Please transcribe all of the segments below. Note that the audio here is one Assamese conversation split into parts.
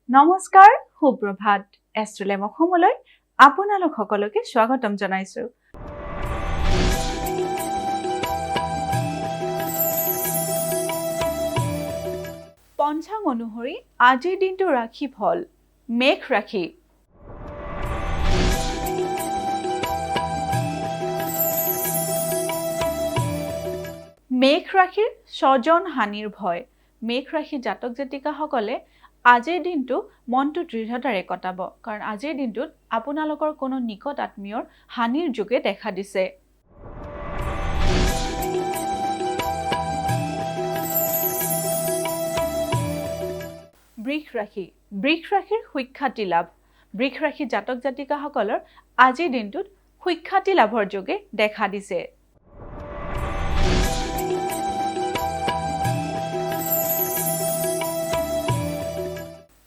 নমস্কাৰ সুপ্ৰভাত এষ্ট্ৰলেম অসমলৈ আপোনালোক সকলোকে স্বাগতম জনাইছো পঞ্চাং অনুসৰি আজিৰ দিনটো ৰাশি ফল মেঘ ৰাশি মেঘ ৰাশিৰ স্বজন হানিৰ ভয় মেঘ ৰাশি জাতক জাতিকাসকলে আজিৰ দিনটো মনটো দৃঢ়তাৰে কটাব কাৰণ আজিৰ দিনটোত আপোনালোকৰ কোনো নিকট আত্মীয়ৰ হানিৰ যোগে দেখা দিছে বৃষ ৰাশিৰ সুখ্যাতি লাভ বৃষ ৰাশি জাতক জাতিকাসকলৰ আজিৰ দিনটোত সুখ্যাতি লাভৰ যোগে দেখা দিছে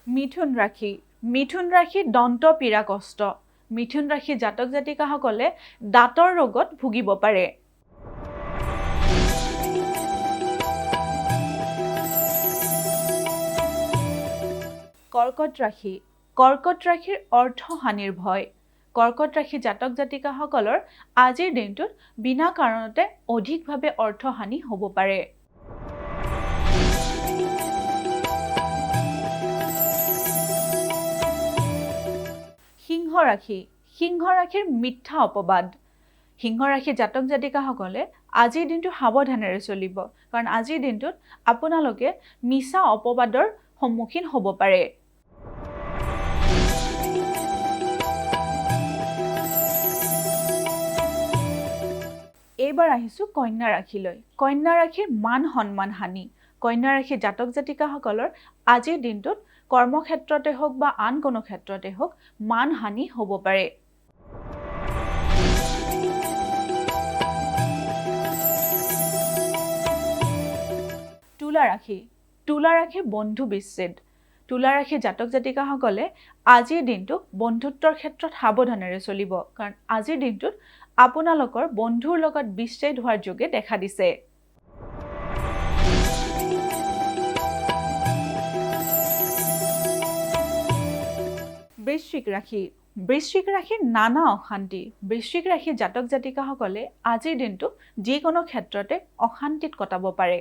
মিথুন ৰাশি দন্ত পীড়া কষ্ট মিথুন ৰাশি জাতক জাতিকাসকলে দাঁতৰ ৰোগত ভুগিব পাৰে কৰ্কট ৰাশিৰ অৰ্থহানিৰ ভয় কৰ্কট ৰাশি জাতক জাতিকাসকলৰ আজিৰ দিনটোত বিনা কাৰণতে অধিকভাৱে অৰ্থহানি হ'ব পাৰে সিংহ ৰাশিৰ মিথ্যা অপবাদ সিংহ ৰাশি জাতক জাতিকাসকলে আজিৰ দিনটো সাৱধানেৰে চলিব কাৰণ আজিৰ দিনটোত আপোনালোকে মিছা অপবাদৰ সন্মুখীন হ'ব পাৰে এইবাৰ আহিছো কন্যা ৰাশিলৈ কন্যা ৰাশিৰ মান সন্মান হানি কন্যা ৰাশি জাতক জাতিকাসকলৰ আজিৰ দিনটোত কৰ্মক্ষেত্ৰতে হওক বা আন কোনো ক্ষেত্ৰতে হওক মান হানি হ'ব পাৰে তুলা ৰাশিৰ বন্ধু বিচ্ছেদ তুলা ৰাশি জাতক জাতিকাসকলে আজিৰ দিনটো বন্ধুত্বৰ ক্ষেত্ৰত সাৱধানেৰে চলিব কাৰণ আজিৰ দিনটোত আপোনালোকৰ বন্ধুৰ লগত বিচ্ছেদ হোৱাৰ যোগে দেখা দিছে বৃশ্চিক ৰাশিৰ নানা অশান্তি বৃশ্চিক ৰাশি জাতক জাতিকাসকলে আজিৰ দিনটো যিকোনো ক্ষেত্ৰতে অশান্তিত কটাব পাৰে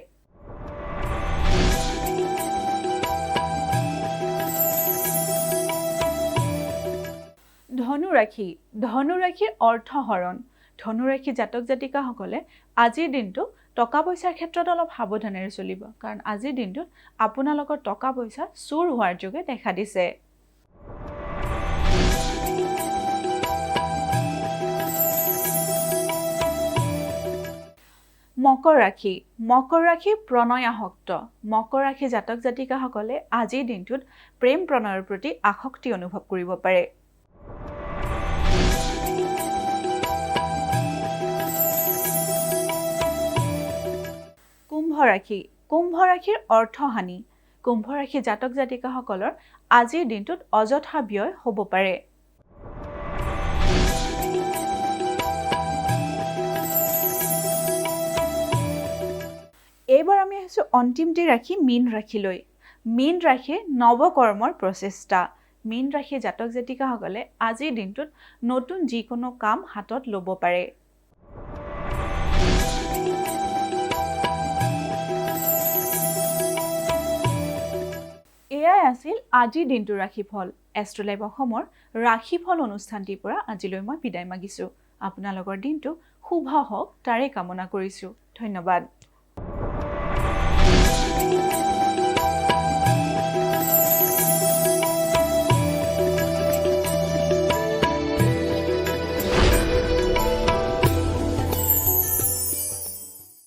ধনু ৰাশিৰ অৰ্থহৰণ ধনু ৰাশি জাতক জাতিকাসকলে আজিৰ দিনটো টকা পইচাৰ ক্ষেত্ৰত অলপ সাৱধানেৰে চলিব কাৰণ আজিৰ দিনটোত আপোনালোকৰ টকা পইচা চুৰ হোৱাৰ যোগে দেখা দিছে মকৰ ৰাশি প্ৰণয়াসক্ত মকৰ ৰাশি জাতক জাতিকাসকলে আজিৰ দিনটোত প্ৰেম প্ৰণয়ৰ প্ৰতি আসক্তি অনুভৱ কৰিব পাৰে কুম্ভ ৰাশিৰ অৰ্থহানি কুম্ভ ৰাশি জাতক জাতিকাসকলৰ আজিৰ দিনটোত অযথা ব্যয় হ'ব পাৰে এইবাৰ আমি আহিছো অন্তিমটি ৰাশি মীন ৰাশিলৈ মীন ৰাশিৰ নৱকৰ্মৰ প্ৰচেষ্টা মীন ৰাশি জাতক জাতিকাসকলে আজিৰ দিনটোত নতুন যিকোনো কাম হাতত ল'ব পাৰে এয়াই আছিল আজিৰ দিনটোৰ ৰাশিফল এষ্ট্ৰলাইভ অসমৰ ৰাশিফল অনুষ্ঠানটিৰ পৰা আজিলৈ মই বিদায় মাগিছো আপোনালোকৰ দিনটো শুভ হওক তাৰে কামনা কৰিছো ধন্যবাদ